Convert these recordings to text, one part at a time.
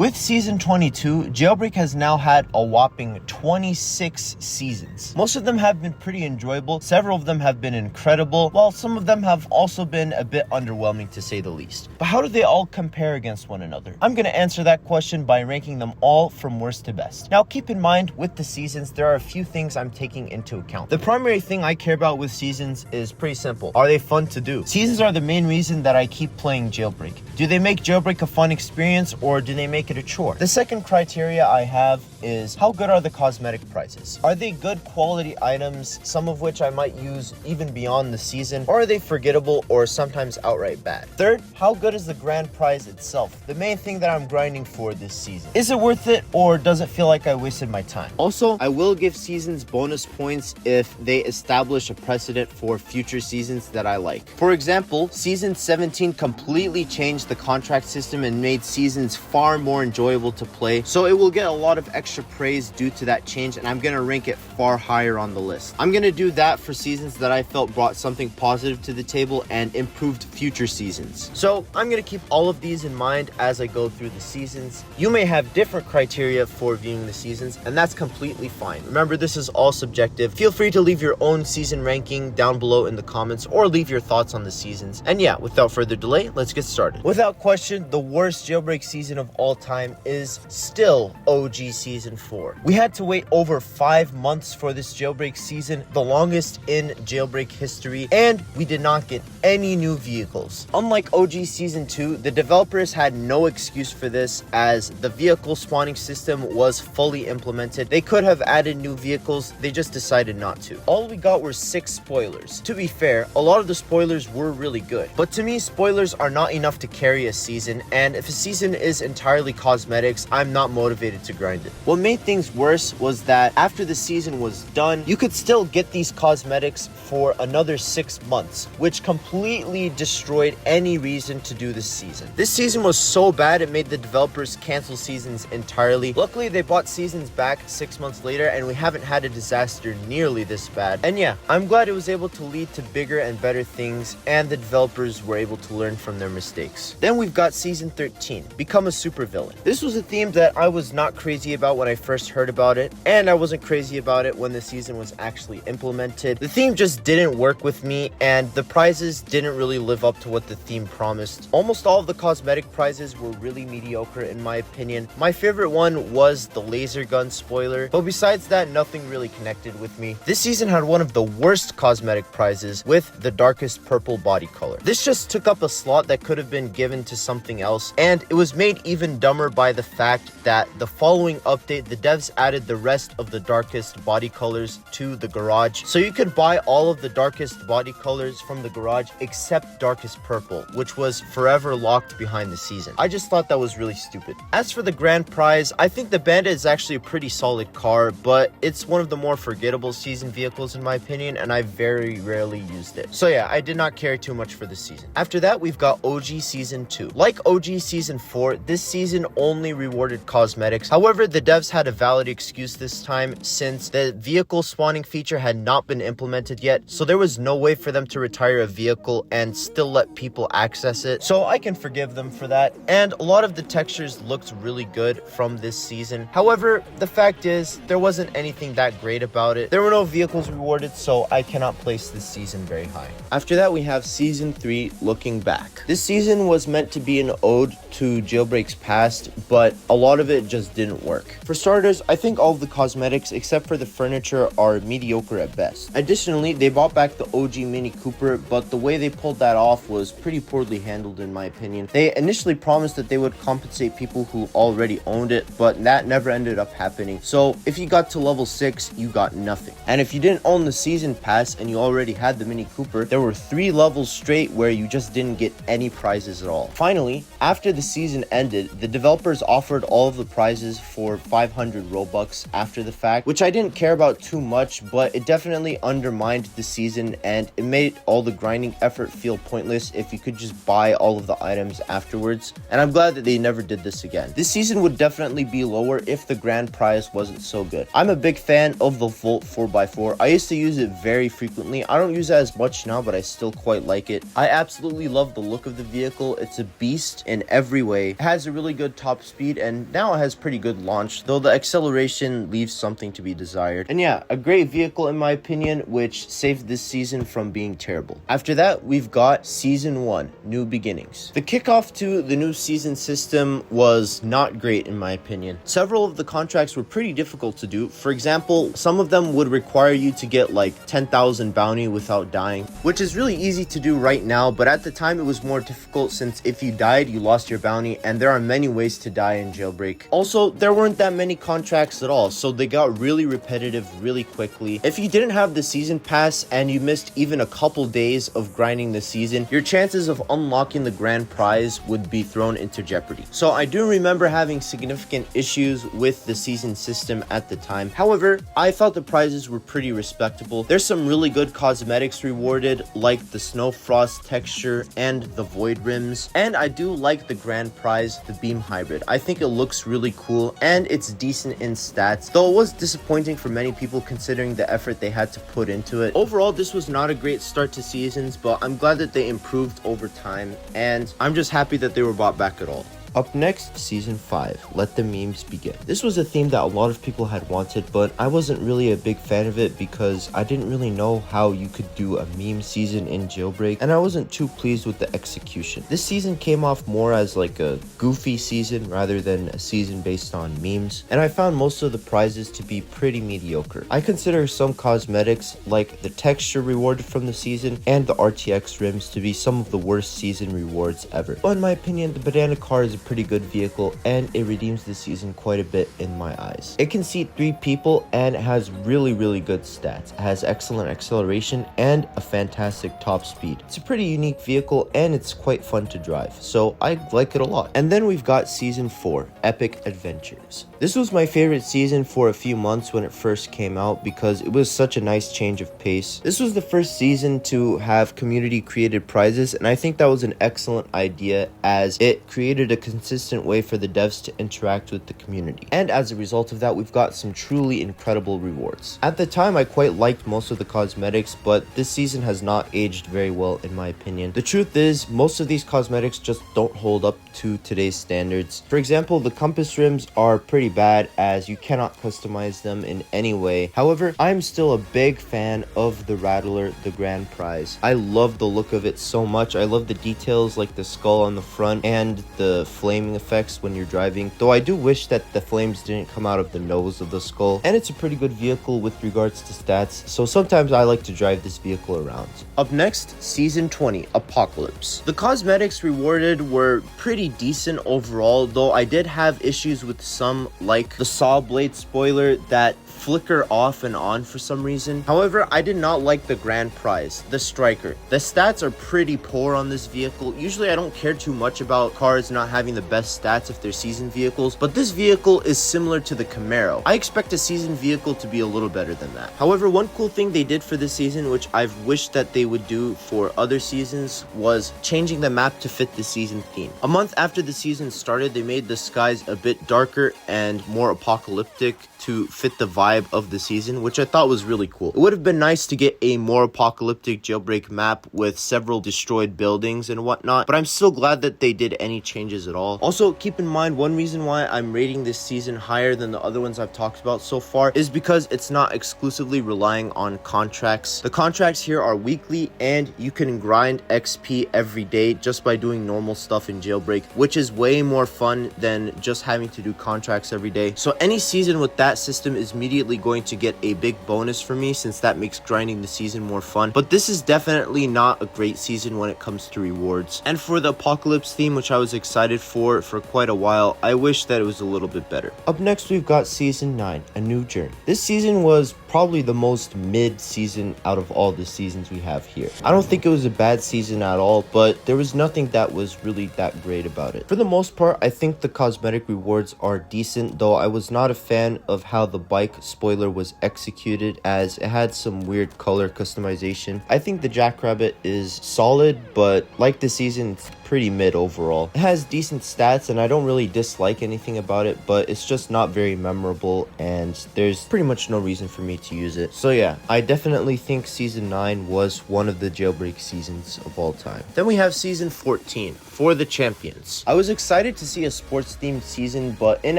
With Season 22, Jailbreak has now had a whopping 26 seasons. Most of them have been pretty enjoyable, several of them have been incredible, while some of them have also been a bit underwhelming to say the least. But how do they all compare against one another? I'm going to answer that question by ranking them all from worst to best. Now keep in mind, with the seasons, there are a few things I'm taking into account. The primary thing I care about with seasons is pretty simple. Are they fun to do? Seasons are the main reason that I keep playing Jailbreak. Do they make Jailbreak a fun experience, or do they make it a chore? The second criteria I have is, how good are the cosmetic prizes? Are they good quality items, some of which I might use even beyond the season, or are they forgettable or sometimes outright bad? Third, how good is the grand prize itself, the main thing that I'm grinding for this season? Is it worth it, or does it feel like I wasted my time? Also, I will give seasons bonus points if they establish a precedent for future seasons that I like. For example, Season 17 completely changed the contract system and made seasons far more enjoyable to play, so it will get a lot of extra praise due to that change, and I'm gonna rank it far higher on the list. I'm gonna do that for seasons that I felt brought something positive to the table and improved future seasons. So I'm gonna keep all of these in mind as I go through the seasons. You may have different criteria for viewing the seasons, and that's completely fine. Remember, this is all subjective. Feel free to leave your own season ranking down below in the comments, or leave your thoughts on the seasons. And yeah, without further delay, let's get started. Without question, the worst Jailbreak season of all time is still OG Season 4. We had to wait over 5 months for this Jailbreak season, the longest in Jailbreak history, and we did not get any new vehicles. Unlike OG Season 2, the developers had no excuse for this, as the vehicle spawning system was fully implemented. They could have added new vehicles, they just decided not to. All we got were 6 spoilers. To be fair, a lot of the spoilers were really good, but to me, spoilers are not enough to carry a season, and if a season is entirely cosmetics, I'm not motivated to grind it. What made things worse was that after the season was done, you could still get these cosmetics for another 6 months, which completely destroyed any reason to do this season. This season was so bad it made the developers cancel seasons entirely. Luckily, they brought seasons back 6 months later, and we haven't had a disaster nearly this bad. And yeah, I'm glad it was able to lead to bigger and better things, and the developers were able to learn from their mistakes. Then we've got Season 13, Become a Supervillain. This was a theme that I was not crazy about when I first heard about it, and I wasn't crazy about it when the season was actually implemented. The theme just didn't work with me, and the prizes didn't really live up to what the theme promised. Almost all of the cosmetic prizes were really mediocre in my opinion. My favorite one was the laser gun spoiler, but besides that, nothing really connected with me. This season had one of the worst cosmetic prizes with the darkest purple body color. This just took up a slot that could have been given to something else, and it was made even dumber by the fact that the following update, the devs added the rest of the darkest body colors to the garage, so you could buy all of the darkest body colors from the garage except darkest purple, which was forever locked behind the season. I just thought that was really stupid. As for the grand prize, I think the Bandit is actually a pretty solid car, but it's one of the more forgettable season vehicles in my opinion, and I very rarely used it. So yeah, I did not care too much for this season. After that, we've got OG Season 2. Like OG Season 4, this season only rewarded cosmetics. However, the devs had a valid excuse this time, since the vehicle spawning feature had not been implemented yet, so there was no way for them to retire a vehicle and still let people access it. So I can forgive them for that, and a lot of the textures looked really good from this season. However, the fact is, there wasn't anything that great about it. There were no vehicles rewarded, so I cannot place this season very high. After that, we have Season 3, Looking Back. This season was meant to be an ode to Jailbreak's past, but a lot of it just didn't work. For starters, I think all of the cosmetics except for the furniture are mediocre at best. Additionally, they brought back the OG Mini Cooper, but the way they pulled that off was pretty poorly handled in my opinion. They initially promised that they would compensate people who already owned it, but that never ended up happening. So if you got to level 6, you got nothing. And if you didn't own the season pass and you already had the Mini Cooper, there were 3 levels straight where you just didn't get any prizes at all. Finally, after the season ended, the developers offered all of the prizes for 500 Robux after the fact, which I didn't care about too much, but it definitely undermined the season and it made all the grinding effort feel pointless if you could just buy all of the items afterwards, and I'm glad that they never did this again. This season would definitely be lower if the grand prize wasn't so good. I'm a big fan of the Volt 4x4. I used to use it very frequently. I don't use it as much now, but I still quite like it. I absolutely love the look of the vehicle. It's a beast in every way. It has a really good top speed, and now it has pretty good launch, though the acceleration leaves something to be desired. And yeah, a great vehicle in my opinion, which saved this season from being terrible. After that, we've got Season 1, New Beginnings. The kickoff to the new season system was not great in my opinion. Several of the contracts were pretty difficult to do. For example, some of them would require you to get like 10,000 bounty without dying, which is really easy to do right now, but at the time it was more difficult since if you died, you lost your bounty, and there are many ways to die in Jailbreak. Also, there weren't that many contracts at all, so they got really repetitive really quickly. If you didn't have the season pass and you missed even a couple days of grinding the season, your chances of unlocking the grand prize would be thrown into jeopardy. So I do remember having significant issues with the season system at the time. However, I thought the prizes were pretty respectable. There's some really good cosmetics rewarded, like the snow frost texture and the void rims, and I do like the grand prize, the beam hybrid. I think it looks really cool and it's decent in stats, though it was disappointing for many people considering the effort they had to put into it. Overall, this was not a great start to seasons, but I'm glad that they improved over time, and I'm just happy that they were brought back at all. Up next, Season 5, Let the Memes Begin. This was a theme that a lot of people had wanted, but I wasn't really a big fan of it because I didn't really know how you could do a meme season in Jailbreak, and I wasn't too pleased with the execution. This season came off more as like a goofy season rather than a season based on memes, and I found most of the prizes to be pretty mediocre. I consider some cosmetics, like the texture rewarded from the season and the RTX rims, to be some of the worst season rewards ever. But in my opinion, the banana car is a pretty good vehicle and it redeems the season quite a bit in my eyes. It can seat 3 people and it has really good stats. It has excellent acceleration and a fantastic top speed. It's a pretty unique vehicle and it's quite fun to drive, so I like it a lot. And then we've got Season 4, Epic Adventures. This was my favorite season for a few months when it first came out because it was such a nice change of pace. This was the first season to have community created prizes, and I think that was an excellent idea as it created a consistent way for the devs to interact with the community. And as a result of that, we've got some truly incredible rewards. At the time, I quite liked most of the cosmetics, but this season has not aged very well in my opinion. The truth is, most of these cosmetics just don't hold up to today's standards. For example, the compass rims are pretty bad as you cannot customize them in any way. However, I'm still a big fan of the Rattler, the grand prize. I love the look of it so much. I love the details like the skull on the front and the flaming effects when you're driving, though I do wish that the flames didn't come out of the nose of the skull. And it's a pretty good vehicle with regards to stats, so sometimes I like to drive this vehicle around. Up next, Season 20, Apocalypse. The cosmetics rewarded were pretty decent overall, though I did have issues with some, like the saw blade spoiler that flicker off and on for some reason. However, I did not like the grand prize, the striker. The stats are pretty poor on this vehicle. Usually I don't care too much about cars not having the best stats if they're season vehicles, but this vehicle is similar to the Camaro. I expect a season vehicle to be a little better than that. However, one cool thing they did for this season, which I've wished that they would do for other seasons, was changing the map to fit the season theme. A month after the season started, they made the skies a bit darker and more apocalyptic to fit the vibe of the season, which I thought was really cool. It would have been nice to get a more apocalyptic Jailbreak map with several destroyed buildings and whatnot, but I'm still glad that they did any changes at all. Also, keep in mind, one reason why I'm rating this season higher than the other ones I've talked about so far is because it's not exclusively relying on contracts. The contracts here are weekly and you can grind XP every day just by doing normal stuff in Jailbreak, which is way more fun than just having to do contracts every day. So any season with that system is immediately going to get a big bonus for me, since that makes grinding the season more fun. But this is definitely not a great season when it comes to rewards. And for the apocalypse theme, which I was excited for quite a while, I wish that it was a little bit better. Up next, we've got Season 9, A New Journey. This season was probably the most mid season out of all the seasons we have here. I don't think it was a bad season at all, but there was nothing that was really that great about it. For the most part, I think the cosmetic rewards are decent, though I was not a fan of how the bike spoiler was executed, as it had some weird color customization. I think the Jackrabbit is solid, but like the season, it's pretty mid overall. It has decent stats and I don't really dislike anything about it, but it's just not very memorable and there's pretty much no reason for me to use it. So yeah, I definitely think season 9 was one of the Jailbreak seasons of all time. Then we have season 14 for the champions. I was excited to see a sports themed season, but in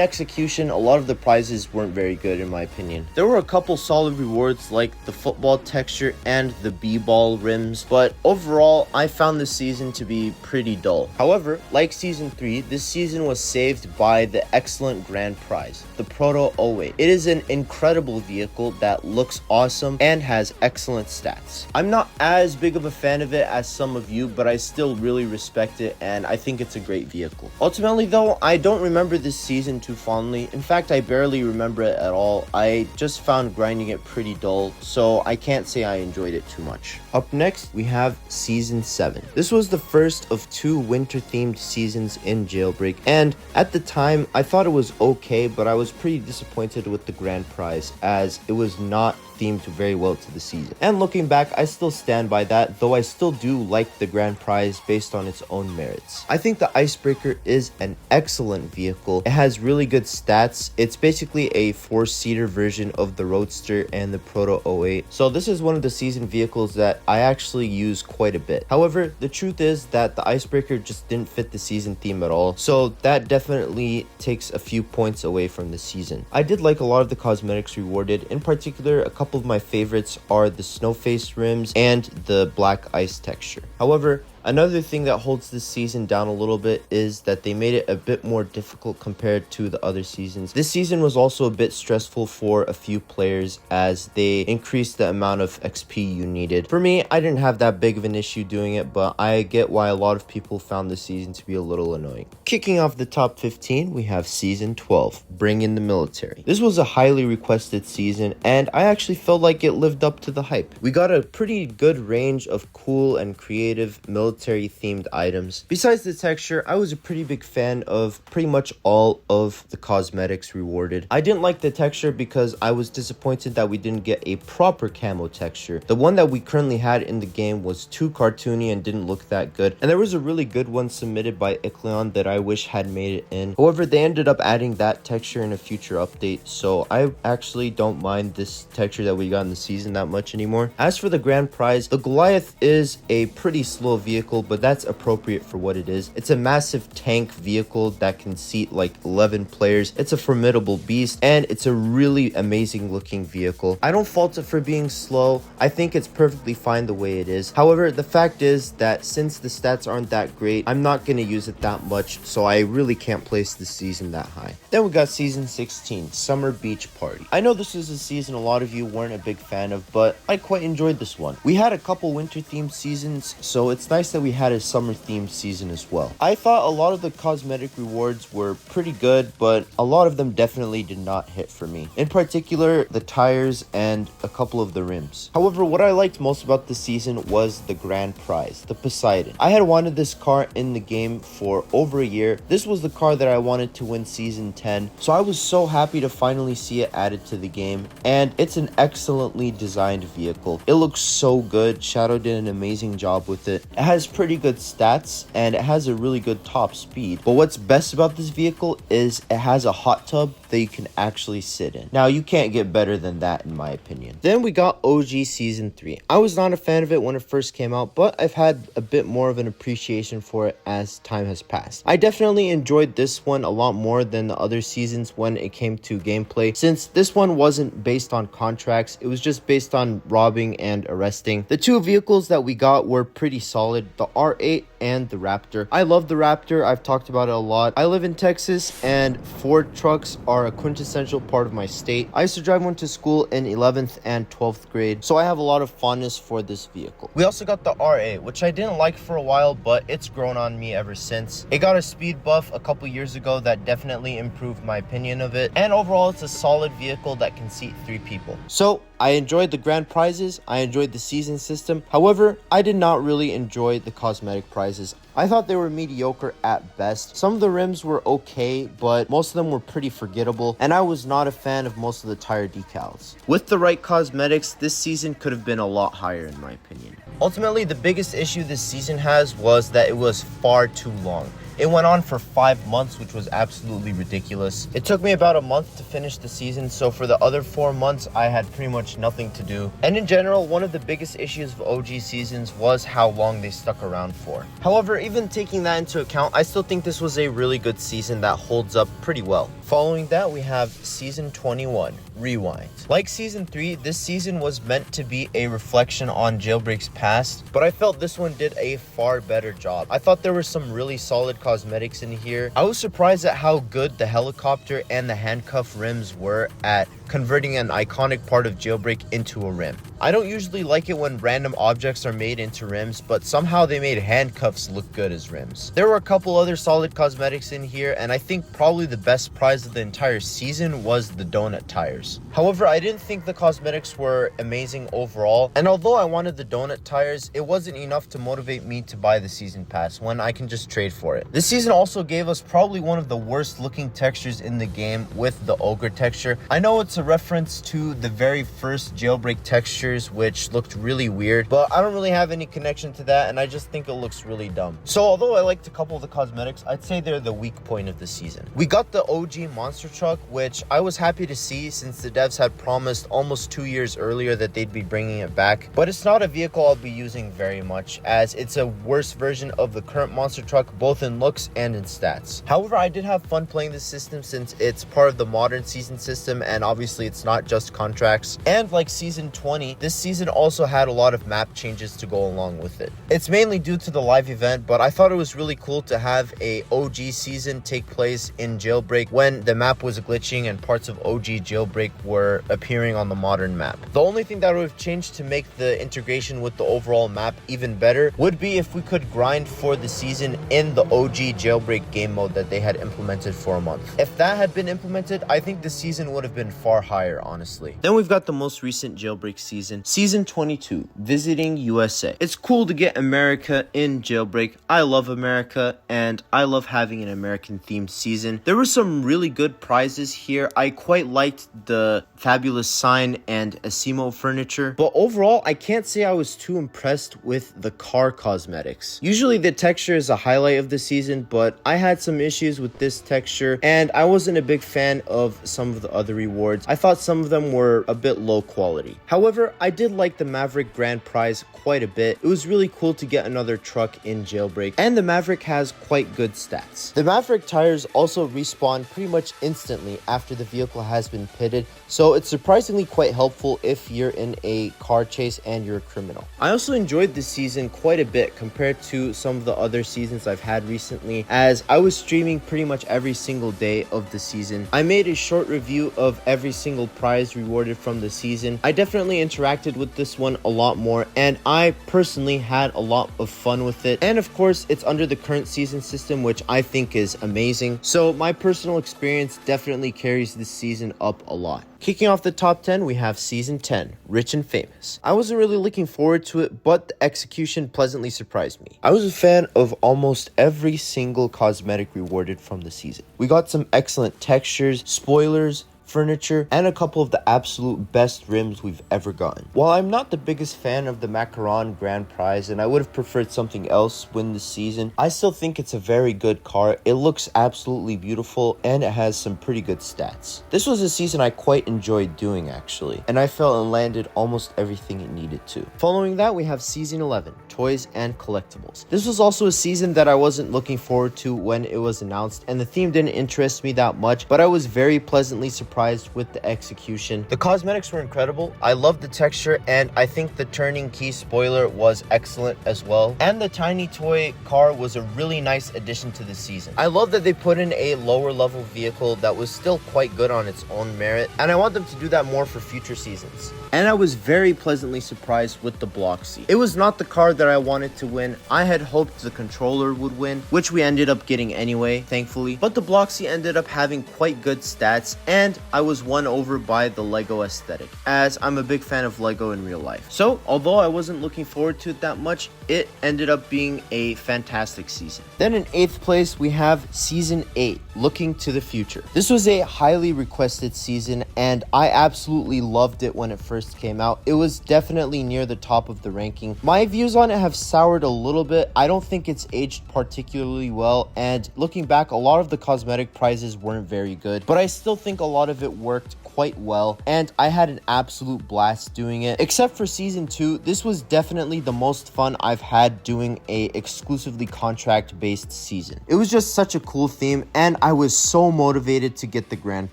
execution a lot of the prizes weren't very good in my opinion. There were a couple solid rewards like the football texture and the b-ball rims, but overall I found this season to be pretty dull. However, like season 3, this season was saved by the excellent grand prize, the Proto 08. It is an incredible vehicle that looks awesome and has excellent stats. I'm not as big of a fan of it as some of you, but I still really respect it and I think it's a great vehicle. Ultimately though, I don't remember this season too fondly. In fact, I barely remember it at all. I just found grinding it pretty dull, so I can't say I enjoyed it too much. Up next, we have season 7. This was the first of 2 winter themed seasons in Jailbreak, and at the time I thought it was okay, but I was pretty disappointed with the grand prize as it was not themed very well to the season. And looking back, I still stand by that, though I still do like the grand prize based on its own merits. I think the Icebreaker is an excellent vehicle. It has really good stats. It's basically a 4-seater version of the Roadster and the Proto 08. So this is one of the season vehicles that I actually use quite a bit. However, the truth is that the Icebreaker just didn't fit the season theme at all, so that definitely takes a few points away from the season. I did like a lot of the cosmetics rewarded. In particular, a couple of my favorites are the snow face rims and the black ice texture. However, another thing that holds this season down a little bit is that they made it a bit more difficult compared to the other seasons. This season was also a bit stressful for a few players as they increased the amount of XP you needed. For me, I didn't have that big of an issue doing it, but I get why a lot of people found this season to be a little annoying. Kicking off the top 15, we have season 12, Bring in the Military. This was a highly requested season and I actually felt like it lived up to the hype. We got a pretty good range of cool and creative military themed items. Besides the texture, I was a pretty big fan of pretty much all of the cosmetics rewarded. I didn't like the texture because I was disappointed that we didn't get a proper camo texture. The one that we currently had in the game was too cartoony and didn't look that good, and there was a really good one submitted by Ikleon that I wish had made it in. However, they ended up adding that texture in a future update, so I actually don't mind this texture that we got in the season that much anymore. As for the grand prize, the Goliath is a pretty slow vehicle, but that's appropriate for what it is. It's a massive tank vehicle that can seat like 11 players. It's a formidable beast and it's a really amazing looking vehicle. I don't fault it for being slow. I think it's perfectly fine the way it is. However, the fact is that since the stats aren't that great, I'm not going to use it that much, so I really can't place this season that high. Then we got season 16, Summer Beach Party. I know this is a season a lot of you weren't a big fan of, but I quite enjoyed this one. We had a couple winter themed seasons, so it's nice that we had a summer themed season as well. I thought a lot of the cosmetic rewards were pretty good, but a lot of them definitely did not hit for me. In particular, the tires and a couple of the rims. However, what I liked most about this season was the grand prize, the Poseidon. I had wanted this car in the game for over a year. This was the car that I wanted to win season 10, so I was so happy to finally see it added to the game, and it's an excellently designed vehicle. It looks so good. Shadow did an amazing job with it. It has pretty good stats and it has a really good top speed, but what's best about this vehicle is it has a hot tub that you can actually sit in. Now, you can't get better than that in my opinion. Then we got OG season 3. I was not a fan of it when it first came out, but I've had a bit more of an appreciation for it as time has passed. I definitely enjoyed this one a lot more than the other seasons when it came to gameplay, since this one wasn't based on contracts, it was just based on robbing and arresting. The two vehicles that we got were pretty solid, the R8 and the Raptor. I love the Raptor. I've talked about it a lot. I live in Texas and Ford trucks are a quintessential part of my state. I used to drive one to school in 11th and 12th grade, so I have a lot of fondness for this vehicle. We also got the R8, which I didn't like for a while, but it's grown on me ever since. It got a speed buff a couple years ago that definitely improved my opinion of it, and overall it's a solid vehicle that can seat 3 people. So I enjoyed the grand prizes, I enjoyed the season system. However, I did not really enjoy the cosmetic prizes. I thought they were mediocre at best. Some of the rims were okay, but most of them were pretty forgettable, and I was not a fan of most of the tire decals. With the right cosmetics, this season could have been a lot higher in my opinion. Ultimately, the biggest issue this season has was that it was far too long. It went on for 5 months, which was absolutely ridiculous. It took me about a month to finish the season, so for the other 4 months, I had pretty much nothing to do. And in general, one of the biggest issues of OG seasons was how long they stuck around for. However, even taking that into account, I still think this was a really good season that holds up pretty well. Following that, we have Season 21, Rewind. Like Season 3, this season was meant to be a reflection on Jailbreak's past, but I felt this one did a far better job. I thought there were some really solid cosmetics in here. I was surprised at how good the helicopter and the handcuff rims were at converting an iconic part of Jailbreak into a rim. I don't usually like it when random objects are made into rims, but somehow they made handcuffs look good as rims. There were a couple other solid cosmetics in here, and I think probably the best prize of the entire season was the donut tires. However, I didn't think the cosmetics were amazing overall, and although I wanted the donut tires, it wasn't enough to motivate me to buy the season pass when I can just trade for it. This season also gave us probably one of the worst looking textures in the game with the ogre texture. I know it's a reference to the very first Jailbreak textures, which looked really weird, but I don't really have any connection to that, and I just think it looks really dumb. So although I liked a couple of the cosmetics, I'd say they're the weak point of the season. We got the OG monster truck, which I was happy to see since the devs had promised almost 2 years earlier that they'd be bringing it back, but it's not a vehicle I'll be using very much, as it's a worse version of the current monster truck both in looks and in stats. However, I did have fun playing this system since it's part of the modern season system, and obviously it's not just contracts. And like Season 20, this season also had a lot of map changes to go along with it. It's mainly due to the live event, but I thought it was really cool to have a OG season take place in Jailbreak when the map was glitching and parts of OG Jailbreak were appearing on the modern map. The only thing that would have changed to make the integration with the overall map even better would be if we could grind for the season in the OG Jailbreak game mode that they had implemented for a month. If that had been implemented, I think the season would have been far higher, honestly. Then we've got the most recent Jailbreak season, Season 22, Visiting USA. It's cool to get America in Jailbreak. I love America, and I love having an American themed season. There were some really good prizes here. I quite liked the fabulous sign and Asimo furniture, but overall, I can't say I was too impressed with the car cosmetics. Usually the texture is a highlight of the season, but I had some issues with this texture, and I wasn't a big fan of some of the other rewards. I thought some of them were a bit low quality. However, I did like the Maverick Grand Prize quite a bit. It was really cool to get another truck in Jailbreak, and the Maverick has quite good stats. The Maverick tires also respawn pretty much instantly after the vehicle has been pitted, so it's surprisingly quite helpful if you're in a car chase and you're a criminal. I also enjoyed this season quite a bit compared to some of the other seasons I've had recently, as I was streaming pretty much every single day of the season. I made a short review of every single prize rewarded from the season. I definitely interacted with this one a lot more, and I personally had a lot of fun with it. And of course, it's under the current season system, which I think is amazing. So my personal experience definitely carries this season up a lot. Kicking off the top 10, we have Season 10, Rich and Famous. I wasn't really looking forward to it, but the execution pleasantly surprised me. I was a fan of almost every single cosmetic rewarded from the season. We got some excellent textures, spoilers, furniture, and a couple of the absolute best rims we've ever gotten. While I'm not the biggest fan of the Macaron Grand Prize, and I would have preferred something else win this season, I still think it's a very good car. It looks absolutely beautiful, and it has some pretty good stats. This was a season I quite enjoyed doing, actually, and I felt it landed almost everything it needed to. Following that, we have Season 11, Toys and Collectibles. This was also a season that I wasn't looking forward to when it was announced, and the theme didn't interest me that much, but I was very pleasantly surprised with the execution. The cosmetics were incredible. I loved the texture, and I think the turning key spoiler was excellent as well. And the tiny toy car was a really nice addition to the season. I love that they put in a lower level vehicle that was still quite good on its own merit, and I want them to do that more for future seasons. And I was very pleasantly surprised with the Bloxy. It was not the car that I wanted to win. I had hoped the controller would win, which we ended up getting anyway, thankfully. But the Bloxy ended up having quite good stats, and I was won over by the Lego aesthetic, as I'm a big fan of Lego in real life. So, although I wasn't looking forward to it that much, it ended up being a fantastic season. Then in 8th place, we have Season 8, Looking to the Future. This was a highly requested season, and I absolutely loved it when it first came out. It was definitely near the top of the ranking. My views on it have soured a little bit. I don't think it's aged particularly well, and looking back, a lot of the cosmetic prizes weren't very good, but I still think a lot of it worked quite well, and I had an absolute blast doing it. Except for Season 2, this was definitely the most fun I've had doing a exclusively contract-based season. It was just such a cool theme, and I was so motivated to get the grand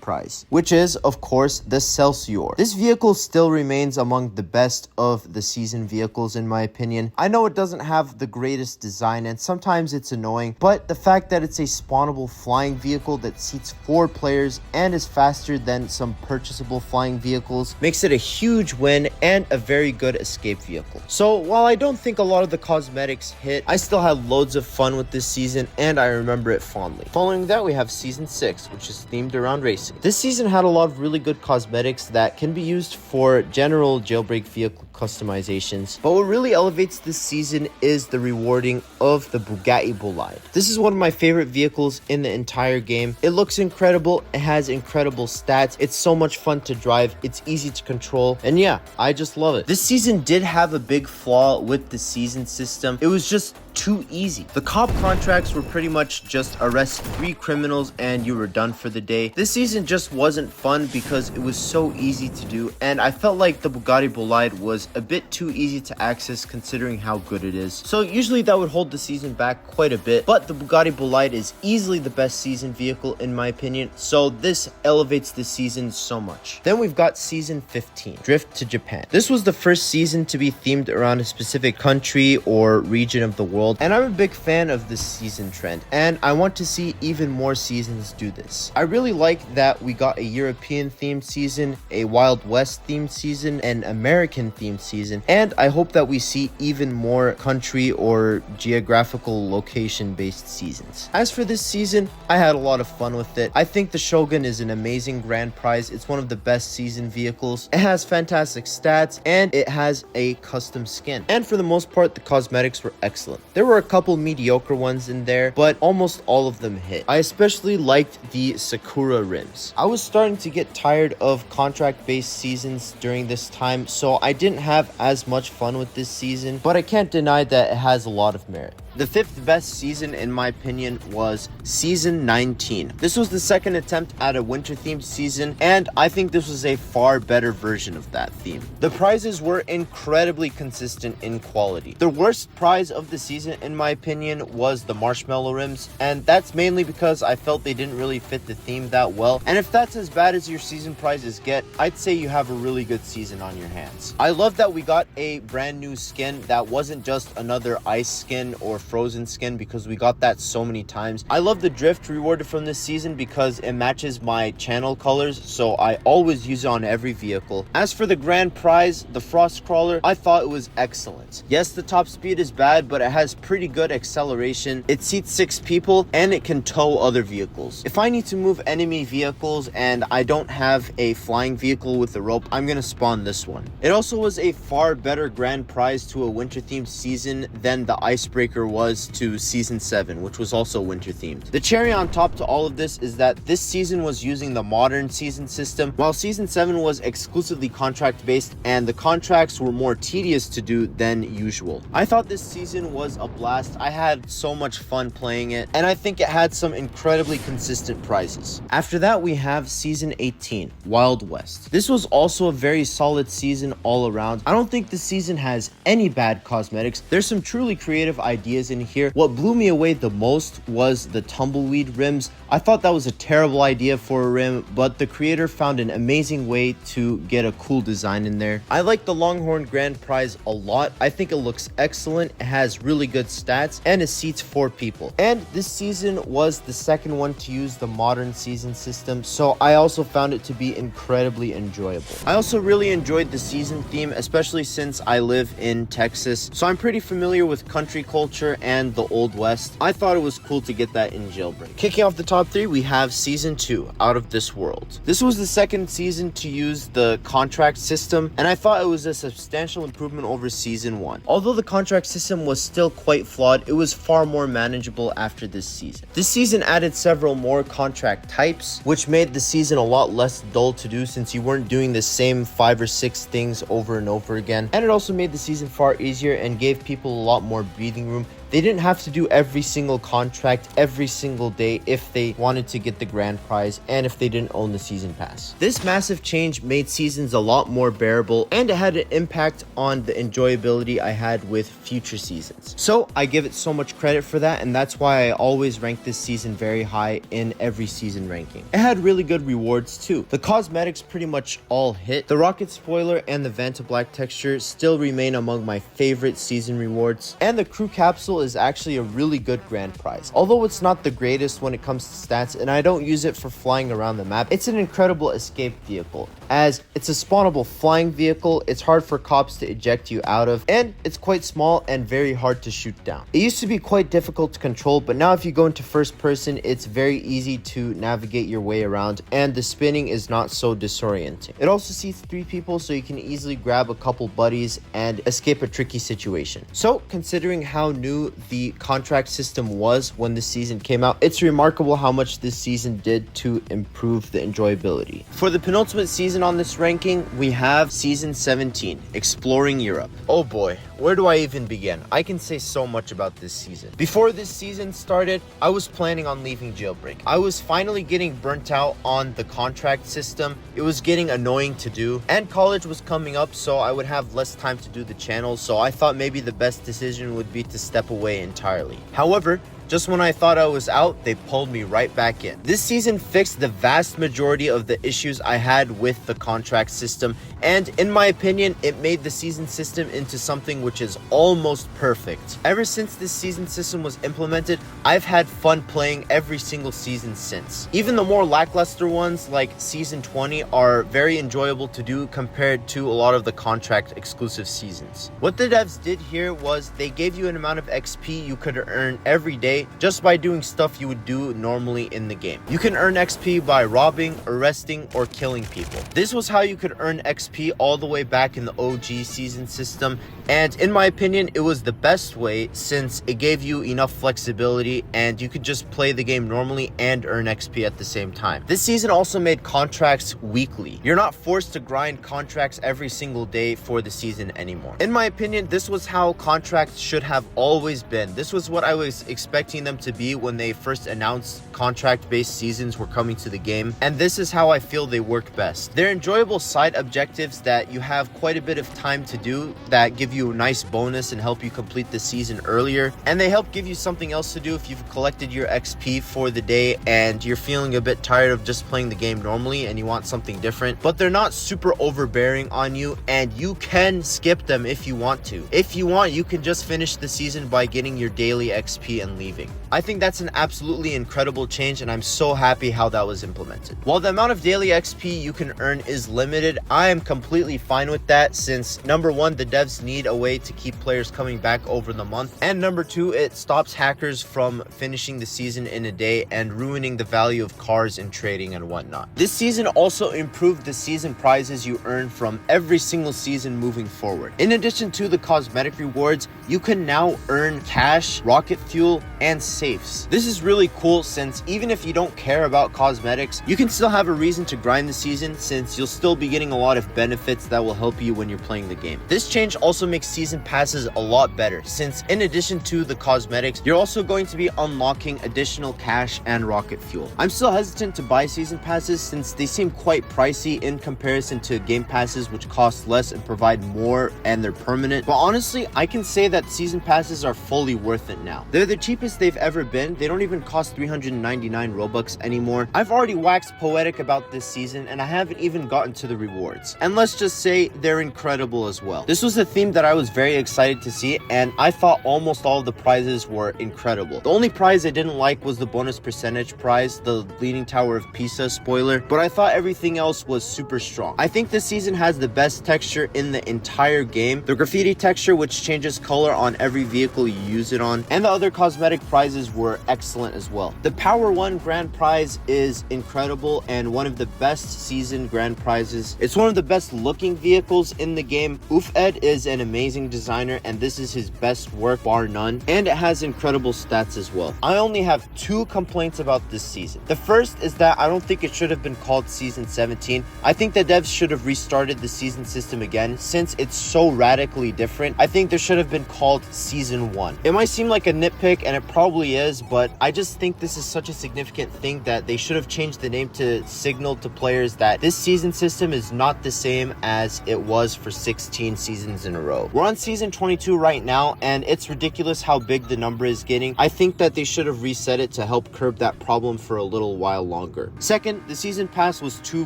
prize, which is, of course, the Celsior. This vehicle still remains among the best of the season vehicles in my opinion. I know it doesn't have the greatest design, and sometimes it's annoying, but the fact that it's a spawnable flying vehicle that seats 4 players and is faster than some purchasable flying vehicles makes it a huge win and a very good escape vehicle. So while I don't think a lot of the cosmetics hit, I still had loads of fun with this season and I remember it fondly. Following that, we have Season 6, which is themed around racing. This season had a lot of really good cosmetics that can be used for general Jailbreak vehicle customizations, but what really elevates this season is the rewarding of the Bugatti Bolide. This is one of my favorite vehicles in the entire game. It looks incredible, it has incredible stats, it's so much fun to drive, it's easy to control, and yeah, I just love it. This season did have a big flaw with the season system. It was just too easy. The cop contracts were pretty much just arrest 3 criminals and you were done for the day. This season just wasn't fun because it was so easy to do, and I felt like the Bugatti Bolide was a bit too easy to access considering how good it is. So usually that would hold the season back quite a bit, but the Bugatti Bolide is easily the best season vehicle in my opinion, so this elevates the season so much. Then we've got Season 15, Drift to Japan. This was the first season to be themed around a specific country or region of the world, and I'm a big fan of this season trend, and I want to see even more seasons do this. I really like that we got a European themed season, a Wild West themed season, an American themed season, and I hope that we see even more country or geographical location based seasons. As for this season, I had a lot of fun with it. I think the Shogun is an amazing grand prize. It's one of the best season vehicles. It has fantastic stats and it has a custom skin, and for the most part the cosmetics were excellent. There were a couple mediocre ones in there, but almost all of them hit. I especially liked the Sakura rims. I was starting to get tired of contract based seasons during this time, so I didn't have as much fun with this season, but I can't deny that it has a lot of merit. The 5th best season in my opinion was Season 19. This was the second attempt at a winter themed season, and I think this was a far better version of that theme. The prizes were incredibly consistent in quality. The worst prize of the season in my opinion was the marshmallow rims, and that's mainly because I felt they didn't really fit the theme that well, and if that's as bad as your season prizes get, I'd say you have a really good season on your hands. I love that we got a brand new skin that wasn't just another ice skin or frozen skin, because we got that so many times. I love the drift rewarded from this season because it matches my channel colors, so I always use it on every vehicle. As for the grand prize, the frost crawler, I thought it was excellent. Yes, the top speed is bad, but it has pretty good acceleration. It seats 6 people and it can tow other vehicles. If I need to move enemy vehicles and I don't have a flying vehicle with a rope, I'm gonna spawn this one. It also was a far better grand prize to a winter themed season than the icebreaker was to Season 7, which was also winter themed. The cherry on top to all of this is that this season was using the modern season system, while Season 7 was exclusively contract based and the contracts were more tedious to do than usual. I thought this season was a blast. I had so much fun playing it, and I think it had some incredibly consistent prizes. After that, we have Season 18, Wild West. This was also a very solid season all around. I don't think this season has any bad cosmetics. There's some truly creative ideas in here. What blew me away the most was the tumbleweed rims. I thought that was a terrible idea for a rim, but the creator found an amazing way to get a cool design in there. I like the Longhorn Grand Prize a lot. I think it looks excellent. It has really good stats and it seats 4 people. And this season was the second one to use the modern season system, so I also found it to be incredibly enjoyable. I also really enjoyed the season theme, especially since I live in Texas, so I'm pretty familiar with country culture Lackluster and the Old West, I thought it was cool to get that in Jailbreak. Kicking off the top 3, we have Season 2, Out of This World. This was the second season to use the contract system, and I thought it was a substantial improvement over Season 1. Although the contract system was still quite flawed, it was far more manageable after this season. This season added several more contract types, which made the season a lot less dull to do since you weren't doing the same 5 or 6 things over and over again. And it also made the season far easier and gave people a lot more breathing room. They didn't have to do every single contract every single day if they wanted to get the grand prize and if they didn't own the season pass. This massive change made seasons a lot more bearable, and it had an impact on the enjoyability I had with future seasons. So I give it so much credit for that, and that's why I always rank this season very high in every season ranking. It had really good rewards too. The cosmetics pretty much all hit. The rocket spoiler and the Vanta Black texture still remain among my favorite season rewards, and the crew capsule is actually a really good grand prize. Although it's not the greatest when it comes to stats and I don't use it for flying around the map, it's an incredible escape vehicle. As it's a spawnable flying vehicle, it's hard for cops to eject you out of, and it's quite small and very hard to shoot down. It used to be quite difficult to control, but now if you go into first person, it's very easy to navigate your way around, and the spinning is not so disorienting. It also seats 3 people, so you can easily grab a couple buddies and escape a tricky situation. So considering how new the contract system was when this season came out, it's remarkable how much this season did to improve the enjoyability. For the penultimate season on this ranking, we have Season 17, Exploring Europe. Oh boy, where do I even begin? I can say so much about this season. Before this season started, I was planning on leaving Jailbreak. I was finally getting burnt out on the contract system. It was getting annoying to do, and college was coming up, so I would have less time to do the channel, so I thought maybe the best decision would be to step away entirely. However, just when I thought I was out, they pulled me right back in. This season fixed the vast majority of the issues I had with the contract system, and in my opinion, it made the season system into something which is almost perfect. Ever since this season system was implemented, I've had fun playing every single season since. Even the more lackluster ones like Season 20 are very enjoyable to do compared to a lot of the contract exclusive seasons. What the devs did here was they gave you an amount of XP you could earn every day just by doing stuff you would do normally in the game. You can earn XP by robbing, arresting, or killing people. This was how you could earn XP all the way back in the OG season system, and in my opinion, it was the best way since it gave you enough flexibility and you could just play the game normally and earn XP at the same time. This season also made contracts weekly. You're not forced to grind contracts every single day for the season anymore. In my opinion, this was how contracts should have always been. This was what I was expecting them to be when they first announced contract-based seasons were coming to the game, and this is how I feel they work best. They're enjoyable side objectives that you have quite a bit of time to do that give you a nice bonus and help you complete the season earlier, and they help give you something else to do if you've collected your XP for the day and you're feeling a bit tired of just playing the game normally and you want something different, but they're not super overbearing on you, and you can skip them if you want to. If you want, you can just finish the season by getting your daily XP and leaving. I think that's an absolutely incredible change, and I'm so happy how that was implemented. While the amount of daily XP you can earn is limited, I am completely fine with that since number 1, the devs need a way to keep players coming back over the month, and number 2, it stops hackers from finishing the season in a day and ruining the value of cars and trading and whatnot. This season also improved the season prizes you earn from every single season moving forward. In addition to the cosmetic rewards, you can now earn cash, rocket fuel, and safes. This is really cool since even if you don't care about cosmetics, you can still have a reason to grind the season since you'll still be getting a lot of benefits that will help you when you're playing the game. This change also makes season passes a lot better since in addition to the cosmetics, you're also going to be unlocking additional cash and rocket fuel. I'm still hesitant to buy season passes since they seem quite pricey in comparison to game passes which cost less and provide more and they're permanent, but honestly, I can say that season passes are fully worth it now. They're the cheapest cheapest they've ever been. They don't even cost 399 Robux anymore. I've already waxed poetic about this season, and I haven't even gotten to the rewards. And let's just say they're incredible as well. This was a theme that I was very excited to see, and I thought almost all of the prizes were incredible. The only prize I didn't like was the bonus percentage prize, the Leaning Tower of Pisa spoiler, but I thought everything else was super strong. I think this season has the best texture in the entire game. The graffiti texture, which changes color on every vehicle you use it on, and the other cosmetic prizes were excellent as well. The Power 1 grand prize is incredible and one of the best season grand prizes. It's one of the best looking vehicles in the game. Ed is an amazing designer, and this is his best work bar none, and it has incredible stats as well. I only have 2 complaints about this season. The first is that I don't think it should have been called season 17. I think the devs should have restarted the season system again since it's so radically different. I think there should have been called season 1. It might seem like a nitpick, and it probably is, but I just think this is such a significant thing that they should have changed the name to signal to players that this season system is not the same as it was for 16 seasons in a row. We're on season 22 right now, and it's ridiculous how big the number is getting. I think that they should have reset it to help curb that problem for a little while longer. Second, the season pass was too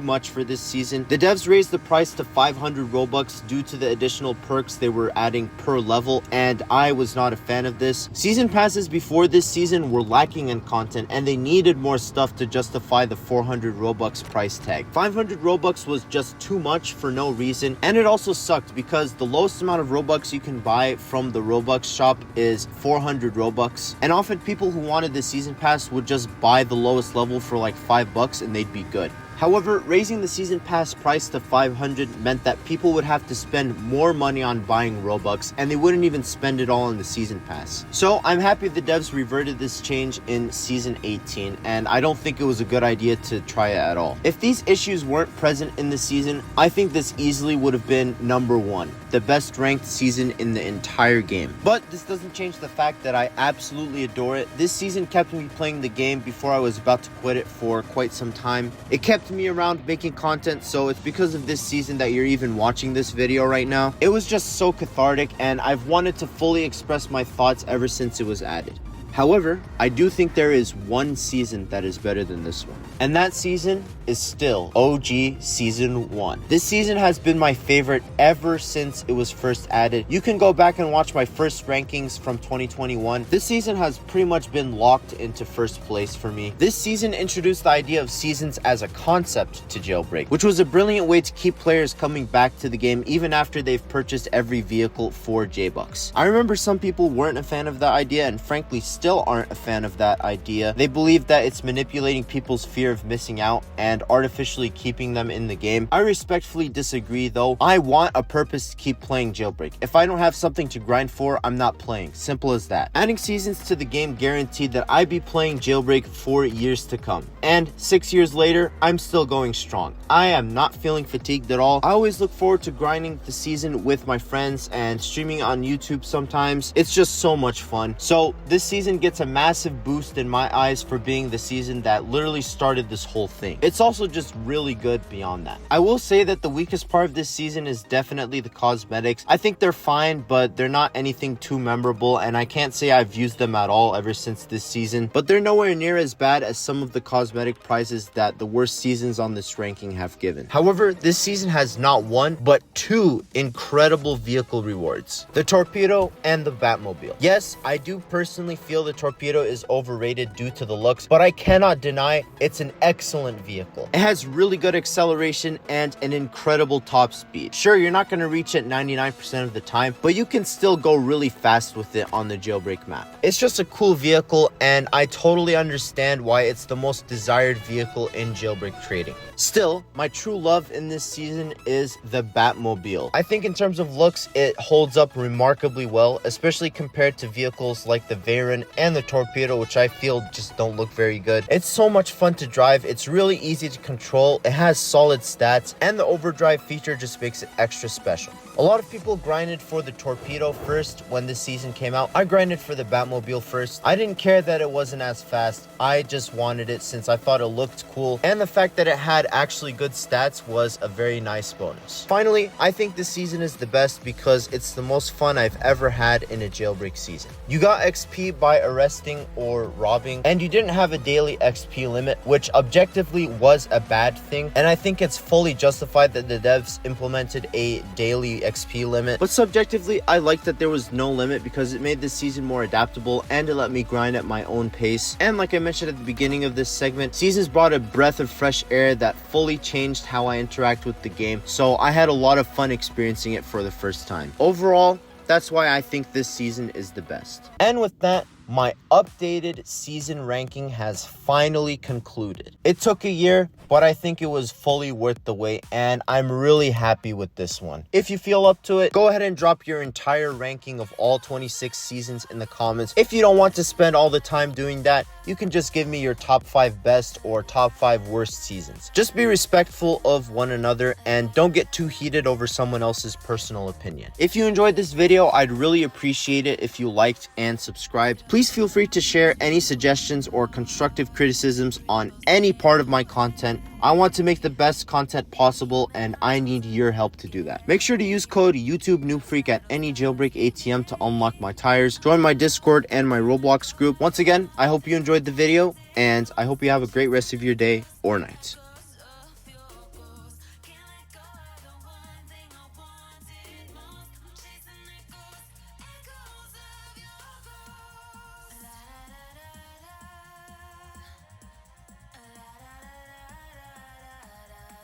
much for this season. The devs raised the price to 500 Robux due to the additional perks they were adding per level, and I was not a fan of this. Season passes before this season were lacking in content, and they needed more stuff to justify the 400 Robux price tag. 500 Robux was just too much for no reason, and it also sucked because the lowest amount of Robux you can buy from the Robux shop is 400 Robux, and often people who wanted the season pass would just buy the lowest level for like $5 and they'd be good. However, raising the season pass price to 500 meant that people would have to spend more money on buying Robux, and they wouldn't even spend it all on the season pass. So I'm happy the devs reverted this change in season 18, and I don't think it was a good idea to try it at all. If these issues weren't present in the season, I think this easily would have been number 1, the best ranked season in the entire game. But this doesn't change the fact that I absolutely adore it. This season kept me playing the game before I was about to quit it for quite some time. It kept me around making content, so it's because of this season that you're even watching this video right now. It was just so cathartic, and I've wanted to fully express my thoughts ever since it was added. However, I do think there is one season that is better than this one, and that season is still OG Season 1. This season has been my favorite ever since it was first added. You can go back and watch my first rankings from 2021. This season has pretty much been locked into first place for me. This season introduced the idea of seasons as a concept to Jailbreak, which was a brilliant way to keep players coming back to the game even after they've purchased every vehicle for J-Bucks. I remember some people weren't a fan of that idea, and frankly still aren't a fan of that idea. They believe that it's manipulating people's fear of missing out and artificially keeping them in the game. I respectfully disagree though. I want a purpose to keep playing Jailbreak. If I don't have something to grind for, I'm not playing. Simple as that. Adding seasons to the game guaranteed that I'd be playing Jailbreak for years to come. And 6 years later, I'm still going strong. I am not feeling fatigued at all. I always look forward to grinding the season with my friends and streaming on YouTube sometimes. It's just so much fun. So this season gets a massive boost in my eyes for being the season that literally started this whole thing. It's also just really good beyond that. I will say that the weakest part of this season is definitely the cosmetics. I think they're fine, but they're not anything too memorable, and I can't say I've used them at all ever since this season, but they're nowhere near as bad as some of the cosmetic prizes that the worst seasons on this ranking have given. However, this season has not one, but 2 incredible vehicle rewards: the Torpedo and the Batmobile. Yes, I do personally feel the Torpedo is overrated due to the looks, but I cannot deny it's an excellent vehicle. It has really good acceleration and an incredible top speed. Sure, you're not going to reach it 99% of the time, but you can still go really fast with it on the Jailbreak map. It's just a cool vehicle, and I totally understand why it's the most desired vehicle in Jailbreak trading. Still, my true love in this season is the Batmobile. I think in terms of looks, it holds up remarkably well, especially compared to vehicles like the Veyron and the Torpedo, which I feel just don't look very good. It's so much fun to drive. It's really easy to control. It has solid stats, and the overdrive feature just makes it extra special. A lot of people grinded for the torpedo first when this season came out. I grinded for the Batmobile first. I didn't care that it wasn't as fast. I just wanted it since I thought it looked cool, and the fact that it had actually good stats was a very nice bonus. Finally, I think this season is the best because it's the most fun I've ever had in a Jailbreak season. You got XP by arresting or robbing, and you didn't have a daily XP limit, which objectively was a bad thing, and I think it's fully justified that the devs implemented a daily XP limit. But subjectively, I liked that there was no limit because it made this season more adaptable and it let me grind at my own pace. And like I mentioned at the beginning of this segment, seasons brought a breath of fresh air that fully changed how I interact with the game, so I had a lot of fun experiencing it for the first time. Overall, that's why I think this season is the best. And with that, my updated season ranking has finally concluded. It took a year, but I think it was fully worth the wait, and I'm really happy with this one. If you feel up to it, go ahead and drop your entire ranking of all 26 seasons in the comments. If you don't want to spend all the time doing that, you can just give me your top 5 best or top 5 worst seasons. Just be respectful of one another and don't get too heated over someone else's personal opinion. If you enjoyed this video, I'd really appreciate it if you liked and subscribed. Please feel free to share any suggestions or constructive criticisms on any part of my content. I want to make the best content possible, and I need your help to do that. Make sure to use code YouTubeNoobFreak at any Jailbreak ATM to unlock my tires. Join my Discord and my Roblox group. Once again, I hope you enjoyed the video, and I hope you have a great rest of your day or night.